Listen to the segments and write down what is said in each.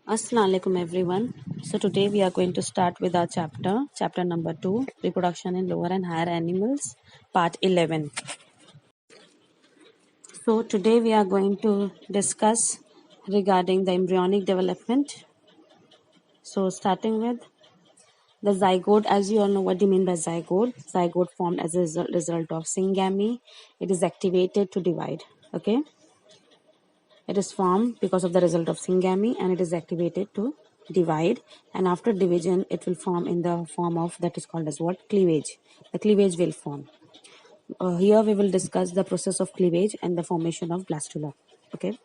Assalamu alaikum everyone. So today we are going to start with our chapter number 2, reproduction in lower and higher animals, part 11. So today we are going to discuss regarding the embryonic development. So starting with the zygote, as you all know what do you mean by zygote. Zygote formed as a result of syngamy. It is activated to divide. Okay. It is formed because of the result of syngamy and it is activated to divide, and after division it will form in the form of that is called as what? Cleavage. The cleavage will form. Here we will discuss the process of cleavage and the formation of blastula. Okay.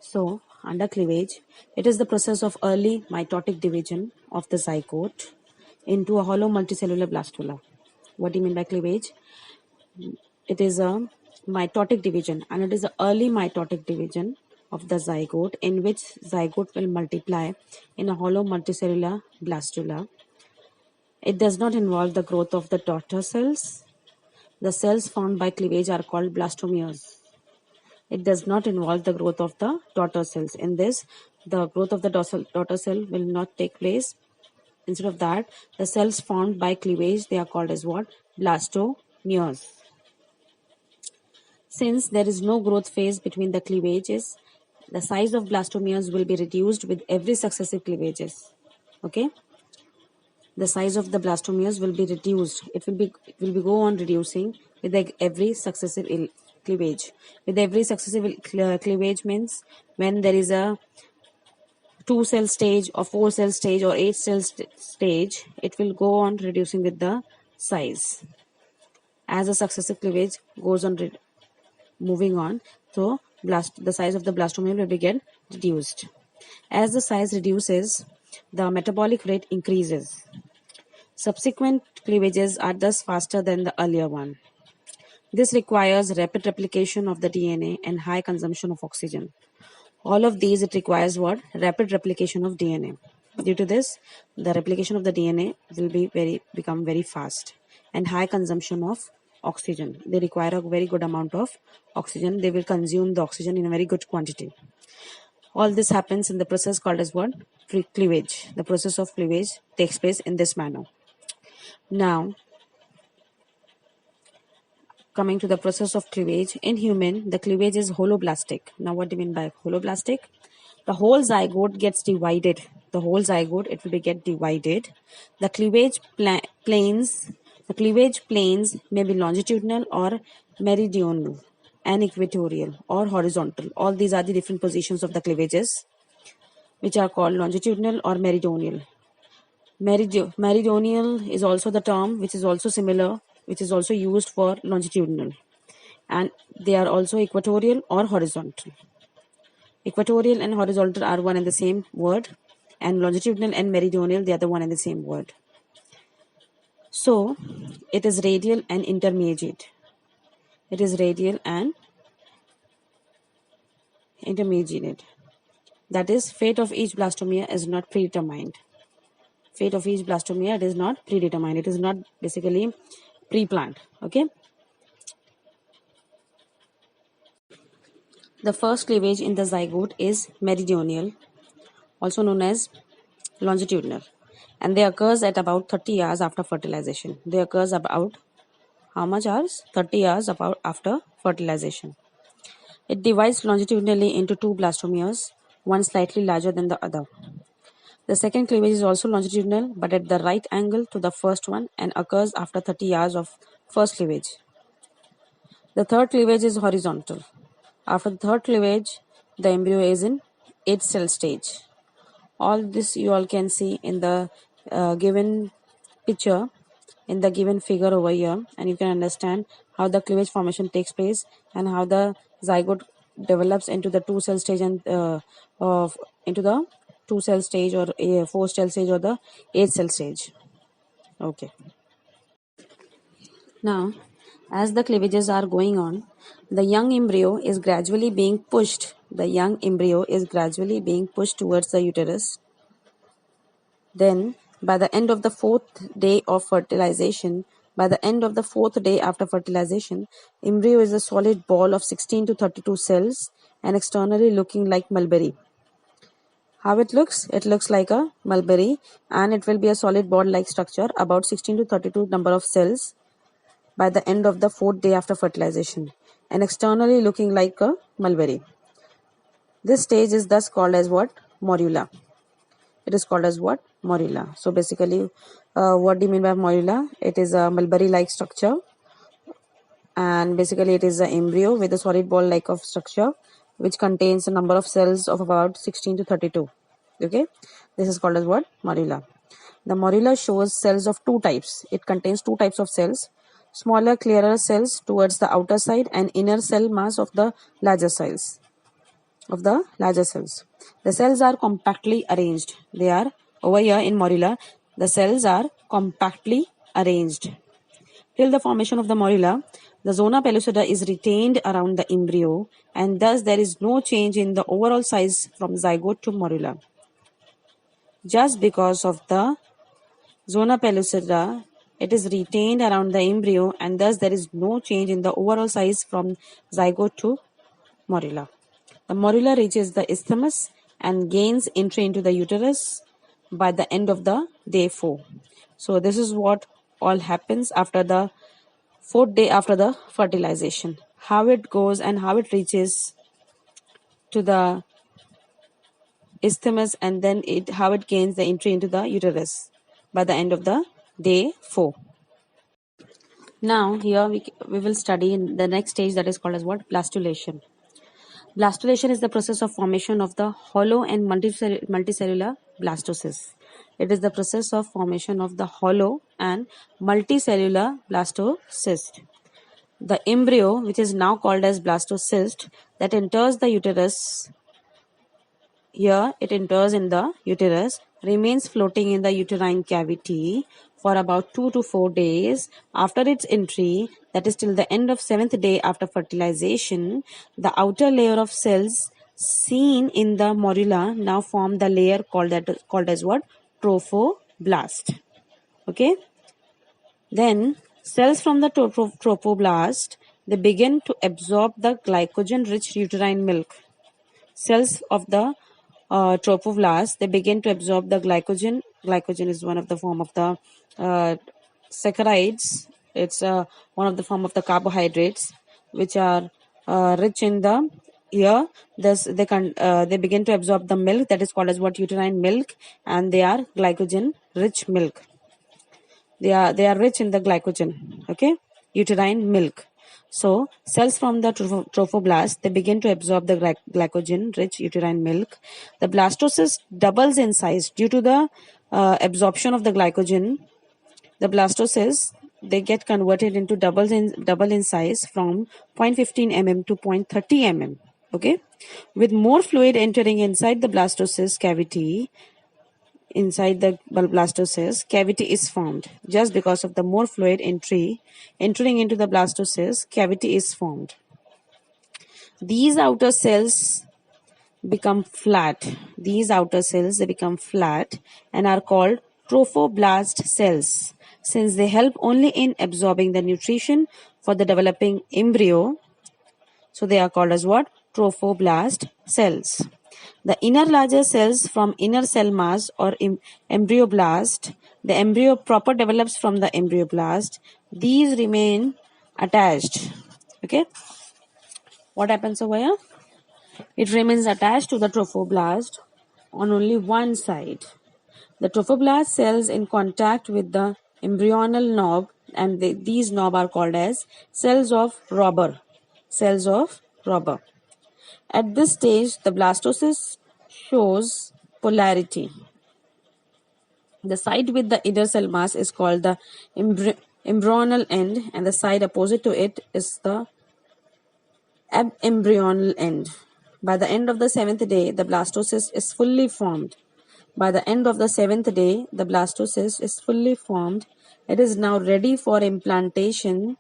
So under cleavage, it is the process of early mitotic division of the zygote into a hollow multicellular blastula. What do you mean by cleavage? It is a mitotic division, and it is the early mitotic division of the zygote in which zygote will multiply in a hollow multicellular blastula. It does not involve the growth of the daughter cells. The cells formed by cleavage are called blastomeres. It does not involve the growth of the daughter cells. In this, the growth of the daughter cell will not take place. Instead of that, the cells formed by cleavage, they are called as what? Blastomeres. Since there is no growth phase between the cleavages, the size of blastomeres will be reduced with every successive cleavages. Okay, the size of the blastomeres will be reduced. It will be go on reducing with every successive cleavage. With every successive cleavage means when there is a 2-cell stage or 4-cell stage or 8-cell stage, it will go on reducing with the size. As a successive cleavage goes on moving on, so the size of the blastomere will be get reduced. As the size reduces, the metabolic rate increases. Subsequent cleavages are thus faster than the earlier one. This requires rapid replication of the DNA and high consumption of oxygen. All of these, it requires what? Rapid replication of DNA. Due to this, the replication of the DNA will become very fast, and high consumption of oxygen. They require a very good amount of oxygen. They will consume the oxygen in a very good quantity. All this happens in the process called as what? Cleavage. The process of cleavage takes place in this manner. Now, coming to the process of cleavage, in human, the cleavage is holoblastic. Now, what do you mean by holoblastic? The whole zygote gets divided. The whole zygote, it will get divided. The cleavage planes may be longitudinal or meridional and equatorial or horizontal. All these are the different positions of the cleavages, which are called longitudinal or meridional. Meridional is also the term which is also similar, which is also used for longitudinal, and they are also equatorial or horizontal. Equatorial and horizontal are one and the same word, and longitudinal and meridional, they are the one and the same word. So it is radial and intermediate. It is radial and intermediate. That is, fate of each blastomere is not predetermined. Fate of each blastomere, it is not predetermined. It is not basically pre-planned. Okay. The first cleavage in the zygote is meridional, also known as longitudinal, and they occurs at about 30 hours after fertilization. They occurs about how much hours? 30 hours after fertilization. It divides longitudinally into two blastomeres, one slightly larger than the other. The second cleavage is also longitudinal but at the right angle to the first one and occurs after 30 hours of first cleavage. The third cleavage is horizontal. After the third cleavage, the embryo is in 8-cell stage. All this you all can see in the given picture, in the given figure over here, and you can understand how the cleavage formation takes place and how the zygote develops into the 2-cell stage and into the 2-cell stage or a 4-cell stage or the 8-cell stage. Okay. Now, as the cleavages are going on, the young embryo is gradually being pushed. The young embryo is gradually being pushed towards the uterus. Then, by the end of the 4th day of fertilization, by the end of the 4th day after fertilization, embryo is a solid ball of 16 to 32 cells and externally looking like mulberry. How it looks? It looks like a mulberry, and it will be a solid ball-like structure, about 16 to 32 number of cells by the end of the 4th day after fertilization, and externally looking like a mulberry. This stage is thus called as what? Morula. It is called as what? Morula. So basically, what do you mean by morula? It is a mulberry-like structure, and basically it is an embryo with a solid ball-like of structure, which contains a number of cells of about 16 to 32. Okay, this is called as what? Morula. The morula shows cells of two types. It contains two types of cells: smaller, clearer cells towards the outer side, and inner cell mass of the larger cells. The cells are compactly arranged. They are over here in morula. The cells are compactly arranged. Till the formation of the morula, the zona pellucida is retained around the embryo, and thus there is no change in the overall size from zygote to morula. Just because of the zona pellucida, it is retained around the embryo, and thus there is no change in the overall size from zygote to morula. The morula reaches the isthmus and gains entry into the uterus by the end of the day 4. So this is what all happens after the 4th day after the fertilization. How it goes and how it reaches to the isthmus, and then how it gains the entry into the uterus by the end of the day 4. Now here we will study in the next stage, that is called as what? Blastulation. Blastulation is the process of formation of the hollow and multicellular blastocysts. It is the process of formation of the hollow and multicellular blastocyst. The embryo, which is now called as blastocyst, that enters the uterus, here it enters in the uterus, remains floating in the uterine cavity for about 2 to 4 days. After its entry, that is till the end of 7th day after fertilization, the outer layer of cells seen in the morula now form the layer called as what? Trophoblast. Okay. Then cells from the trophoblast, they begin to absorb the glycogen-rich uterine milk. Cells of the trophoblast, they begin to absorb the glycogen. Glycogen is one of the form of the saccharides. It's one of the form of the carbohydrates which are rich in the here. Thus they begin to absorb the milk, that is called as what? Uterine milk, and they are glycogen rich milk. They are rich in the glycogen. Okay, uterine milk. So cells from the trophoblast, they begin to absorb the glycogen rich uterine milk. The blastocyst doubles in size due to the absorption of the glycogen. The blastocysts, they get converted into double in size from 0.15 mm to 0.30 mm. Okay, with more fluid entering inside the blastocyst cavity. Inside the blastocyst, cavity is formed. Just because of the more fluid entering into the blastocyst, cavity is formed. These outer cells become flat. These outer cells, they become flat and are called trophoblast cells, since they help only in absorbing the nutrition for the developing embryo. So they are called as what? Trophoblast cells. The inner larger cells from inner cell mass or embryoblast, the embryo proper develops from the embryoblast. These remain attached. Okay. What happens over here? It remains attached to the trophoblast on only one side. The trophoblast cells in contact with the embryonal knob, and these knob are called as cells of Robber. Cells of Robber. At this stage, the blastocyst shows polarity. The side with the inner cell mass is called the embryonal end, and the side opposite to it is the abembryonal end. By the end of the 7th day, the blastocyst is fully formed. By the end of the 7th day, the blastocyst is fully formed. It is now ready for implantation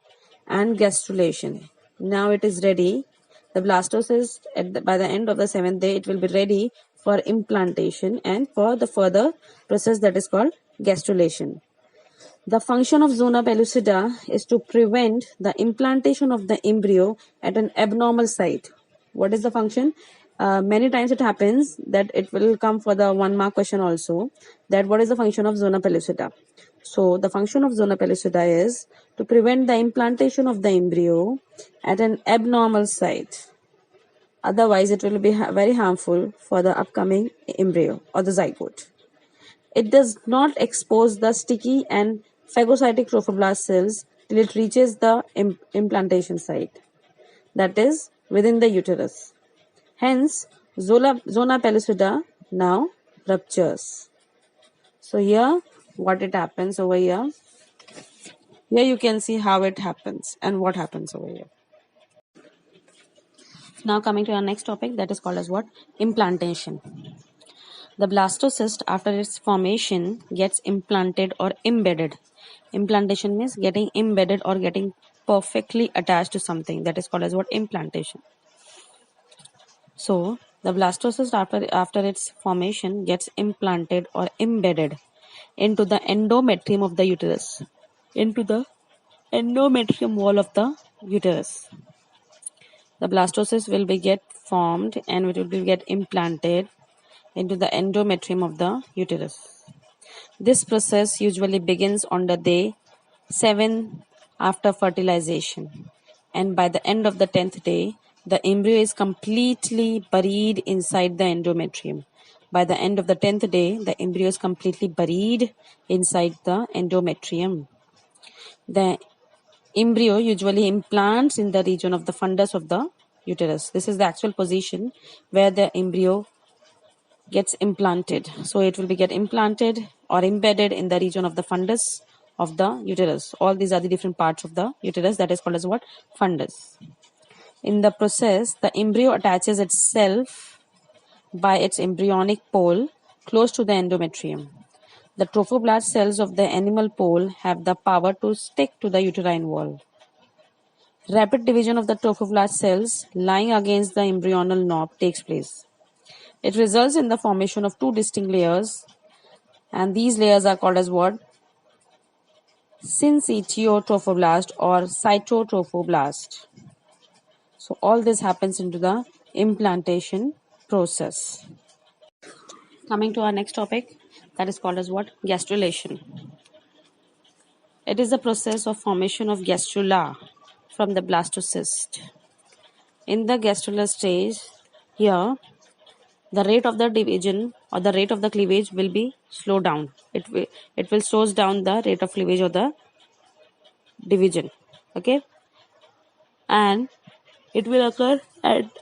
and gastrulation. Now it is ready. The blastocyst, by the end of the 7th day, it will be ready for implantation and for the further process that is called gastrulation. The function of zona pellucida is to prevent the implantation of the embryo at an abnormal site. What is the function? Many times it happens that it will come for the 1 mark question also, that what is the function of zona pellucida. So the function of zona pellucida is to prevent the implantation of the embryo at an abnormal site. Otherwise, it will be very harmful for the upcoming embryo or the zygote. It does not expose the sticky and phagocytic trophoblast cells till it reaches the implantation site, that is within the uterus. Hence, zona pellucida now ruptures. So here, what it happens over here. Here you can see how it happens and what happens over here. Now coming to our next topic, that is called as what? Implantation. The blastocyst after its formation gets implanted or embedded. Implantation means getting embedded or getting perfectly attached to something. That is called as what? Implantation. So the blastocyst after its formation gets implanted or embedded into the endometrium of the uterus. Into the endometrium wall of the uterus. The blastocyst will be get formed and it will be get implanted into the endometrium of the uterus. This process usually begins on the day 7 after fertilization, and by the end of the 10th day, the embryo is completely buried inside the endometrium. By the end of the 10th day, the embryo is completely buried inside the endometrium. The embryo usually implants in the region of the fundus of the uterus. This is the actual position where the embryo gets implanted. So it will be get implanted or embedded in the region of the fundus of the uterus. All these are the different parts of the uterus, that is called as what? Fundus. In the process, the embryo attaches itself by its embryonic pole close to the endometrium. The trophoblast cells of the animal pole have the power to stick to the uterine wall. Rapid division of the trophoblast cells lying against the embryonal knob takes place. It results in the formation of two distinct layers, and these layers are called as what? Syncytiotrophoblast or cytotrophoblast. So all this happens into the implantation process. Coming to our next topic, that is called as what? Gastrulation. It is the process of formation of gastrula from the blastocyst. In the gastrular stage, here the rate of the division or the rate of the cleavage will be slowed down. It will slows down the rate of cleavage or the division. Okay, and it will occur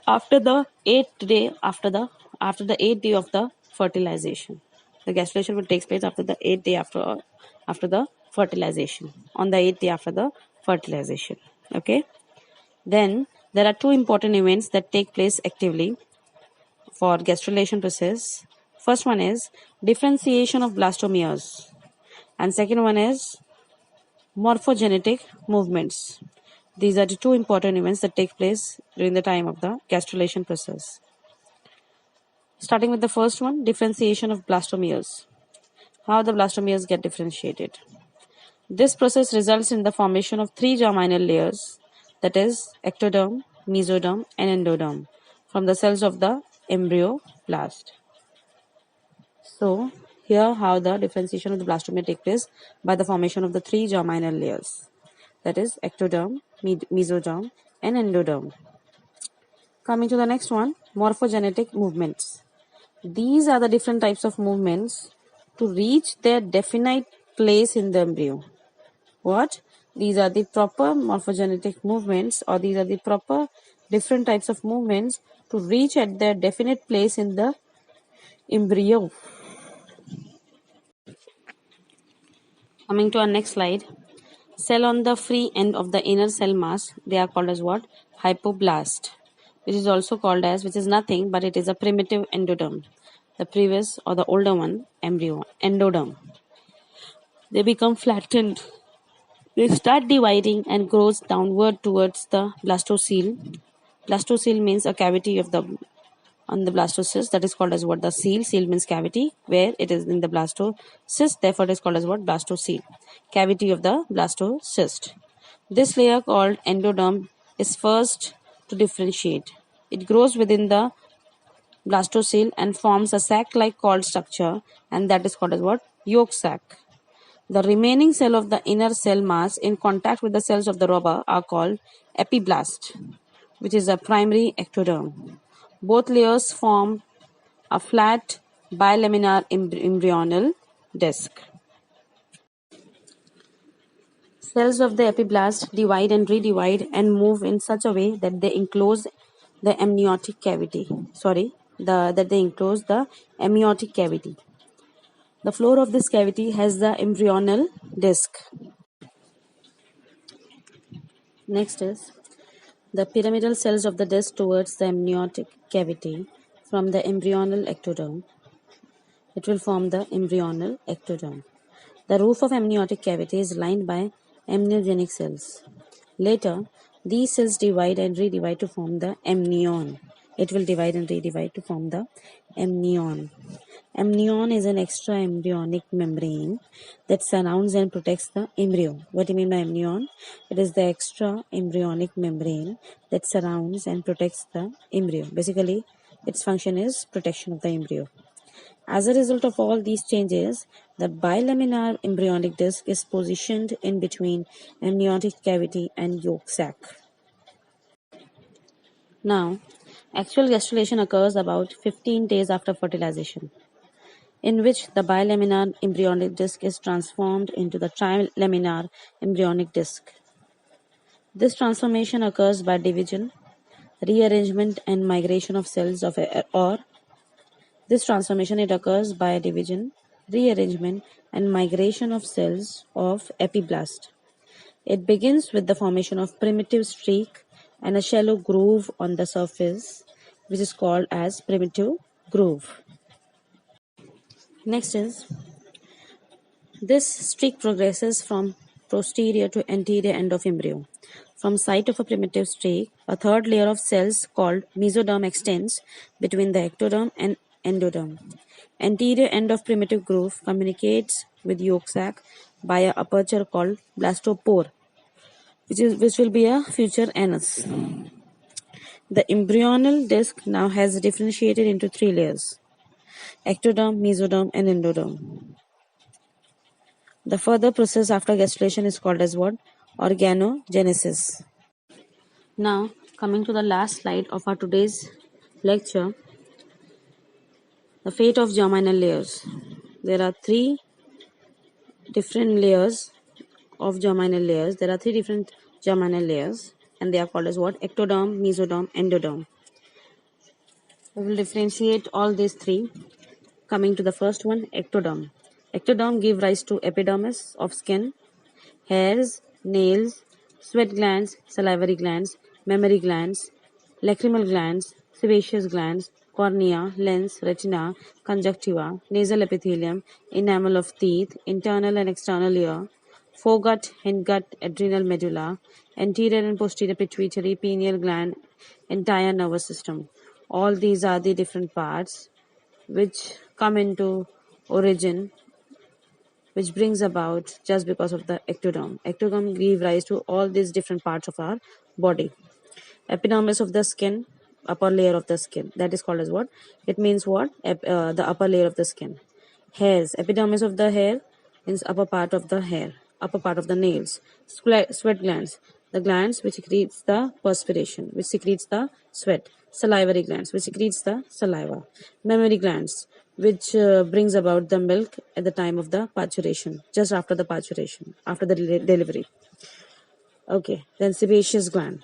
after the 8th day after the 8th day of the fertilization. The gastrulation will take place after the 8th day after the fertilization. On the 8th day after the fertilization. Okay. Then there are two important events that take place actively for gastrulation process. First one is differentiation of blastomeres, and second one is morphogenetic movements. These are the two important events that take place during the time of the gastrulation process. Starting with the first one, differentiation of blastomeres. How the blastomeres get differentiated. This process results in the formation of three germinal layers, that is ectoderm, mesoderm and endoderm, from the cells of the embryoblast. So here how the differentiation of the blastomere takes place by the formation of the three germinal layers, that is ectoderm, mesoderm and endoderm. Coming to the next one, morphogenetic movements. These are the different types of movements to reach their definite place in the embryo. What? These are the proper morphogenetic movements, or these are the proper different types of movements to reach at their definite place in the embryo. Coming to our next slide. Cell on the free end of the inner cell mass, they are called as what? Hypoblast, which is also called as, which is nothing but it is a primitive endoderm. The previous or the older one, embryo, endoderm. They become flattened. They start dividing and grows downward towards the blastocele. Blastocele means a cavity of the on the blastocyst, that is called as what? The cele. Cele means cavity, where it is in the blastocyst, therefore it is called as what? Blastocele. Cavity of the blastocyst. This layer called endoderm is first to differentiate. It grows within the blastocele, and forms a sac-like called structure, and that is called as what? Yolk sac. The remaining cell of the inner cell mass in contact with the cells of the robber are called epiblast, which is a primary ectoderm. Both layers form a flat bilaminar embryonal disc. Cells of the epiblast divide and redivide and move in such a way that they enclose the amniotic cavity. That they enclose the amniotic cavity. The floor of this cavity has the embryonal disc. Next is the pyramidal cells of the disc towards the amniotic cavity from the embryonal ectoderm. It will form the embryonal ectoderm. The roof of amniotic cavity is lined by amniogenic cells. Later, these cells divide and redivide to form the amnion. It will divide and redivide to form the amnion. Amnion is an extra embryonic membrane that surrounds and protects the embryo. What do you mean by amnion? It is the extra embryonic membrane that surrounds and protects the embryo. Basically, its function is protection of the embryo. As a result of all these changes, the bilaminar embryonic disc is positioned in between amniotic cavity and yolk sac. Now, actual gastrulation occurs about 15 days after fertilization, in which the bilaminar embryonic disc is transformed into the trilaminar embryonic disc. This transformation occurs by division, rearrangement, and migration of cells This transformation it occurs by division, rearrangement, and migration of cells of epiblast. It begins with the formation of primitive streak and a shallow groove on the surface, which is called as primitive groove. Next is this streak progresses from posterior to anterior end of embryo. From site of a primitive streak, a third layer of cells called mesoderm extends between the ectoderm and endoderm. Anterior end of primitive groove communicates with yolk sac by an aperture called blastopore, which will be a future anus. The embryonal disc now has differentiated into three layers: ectoderm, mesoderm, and endoderm. The further process after gastrulation is called as what? Organogenesis. Now, coming to the last slide of our today's lecture, the fate of germinal layers. There are three different layers of germinal layers. There are three different germinal layers, and they are called as what? Ectoderm, mesoderm, endoderm. We will differentiate all these three. Coming to the first one, ectoderm. Ectoderm give rise to epidermis of skin, hairs, nails, sweat glands, salivary glands, mammary glands, lacrimal glands, sebaceous glands, cornea, lens, retina, conjunctiva, nasal epithelium, enamel of teeth, internal and external ear, foregut, hindgut, adrenal medulla, anterior and posterior pituitary, pineal gland, entire nervous system. All these are the different parts which come into origin, which brings about just because of the ectoderm. Ectoderm give rise to all these different parts of our body. Epidermis of the skin, upper layer of the skin. That is called as what? It means what? The upper layer of the skin. Hairs. Epidermis of the hair means upper part of the hair, upper part of the nails. Sweat glands. The glands which secretes the perspiration, which secretes the sweat. Salivary glands, which secretes the saliva. Mammary glands, which brings about the milk at the time of the parturition, just after the parturition, after the delivery. Okay, then sebaceous gland.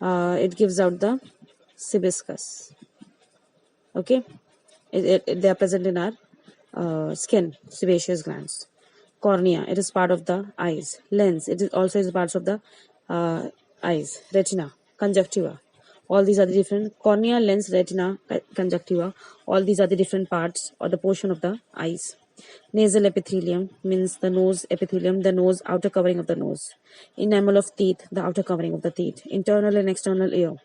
It gives out the sebaceous. Okay, they are present in our skin, sebaceous glands. Cornea, it is part of the eyes. Lens, it is also is part of the eyes. Retina, conjunctiva. All these are the different cornea, lens, retina, conjunctiva. All these are the different parts or the portion of the eyes. Nasal epithelium means the nose epithelium, the nose, outer covering of the nose. Enamel of teeth, the outer covering of the teeth. Internal and external ear,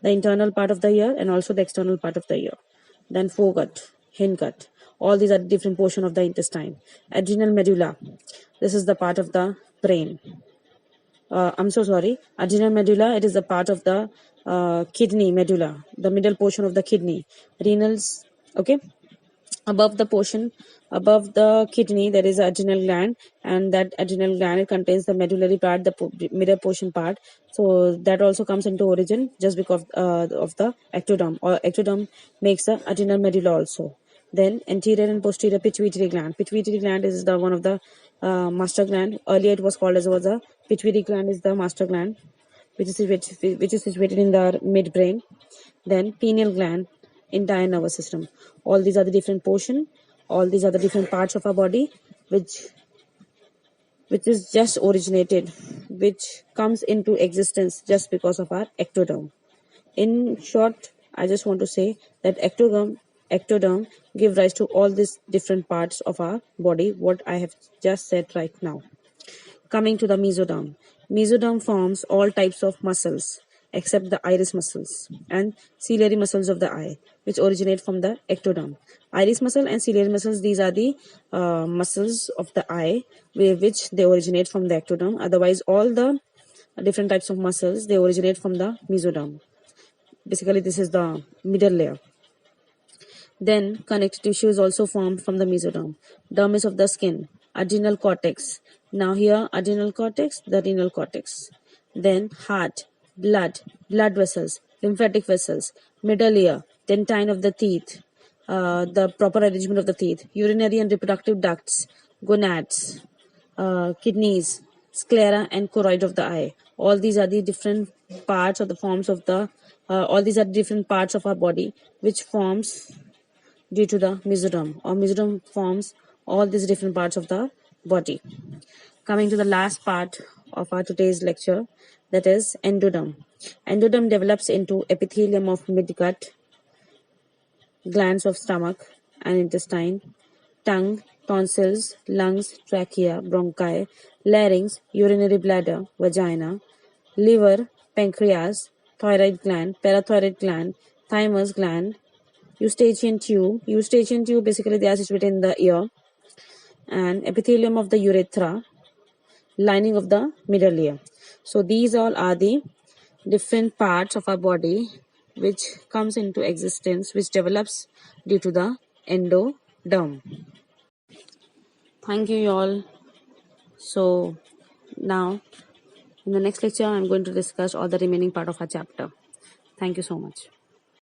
the internal part of the ear and also the external part of the ear. Then foregut, hindgut. All these are different portion of the intestine. Adrenal medulla, this is the part of the brain. I'm so sorry. Adrenal medulla, it is a part of the kidney medulla, the middle portion of the kidney, renals. Okay, above the kidney there is adrenal gland, and that adrenal gland, it contains the medullary part, the middle portion part. So that also comes into origin just because of the ectoderm, or ectoderm makes the adrenal medulla also. Then anterior and posterior pituitary gland. Pituitary gland is the one of the master gland. Earlier it was called as was a pituitary gland is the master gland, which is situated in the midbrain. Then pineal gland, entire nervous system. All these are the different portion. All these are the different parts of our body, which is just originated, which comes into existence just because of our ectoderm. In short, I just want to say that ectoderm give rise to all these different parts of our body, what I have just said right now. Coming to the mesoderm. Mesoderm forms all types of muscles except the iris muscles and ciliary muscles of the eye, which originate from the ectoderm. Iris muscle and ciliary muscles, these are the muscles of the eye which they originate from the ectoderm. Otherwise, all the different types of muscles, they originate from the mesoderm. Basically, this is the middle layer. Then connective tissue is also formed from the mesoderm. Dermis of the skin, adrenal cortex. Now here adrenal cortex, the renal cortex. Then heart, blood vessels, lymphatic vessels, middle ear, dentine of the teeth, the proper arrangement of the teeth, urinary and reproductive ducts, gonads, kidneys, sclera and choroid of the eye. All these are the different parts of the forms of the all these are different parts of our body which forms due to the mesoderm, or mesoderm forms all these different parts of the body. Coming to the last part of our today's lecture, that is endoderm. Endoderm develops into epithelium of midgut, glands of stomach and intestine, tongue, tonsils, lungs, trachea, bronchi, larynx, urinary bladder, vagina, liver, pancreas, thyroid gland, parathyroid gland, thymus gland, eustachian tube. Eustachian tube, basically they are situated in the ear, and epithelium of the urethra, lining of the middle ear. So these all are the different parts of our body which comes into existence, which develops due to the endoderm. Thank you all. So now in the next lecture I'm going to discuss all the remaining part of our chapter. Thank you so much.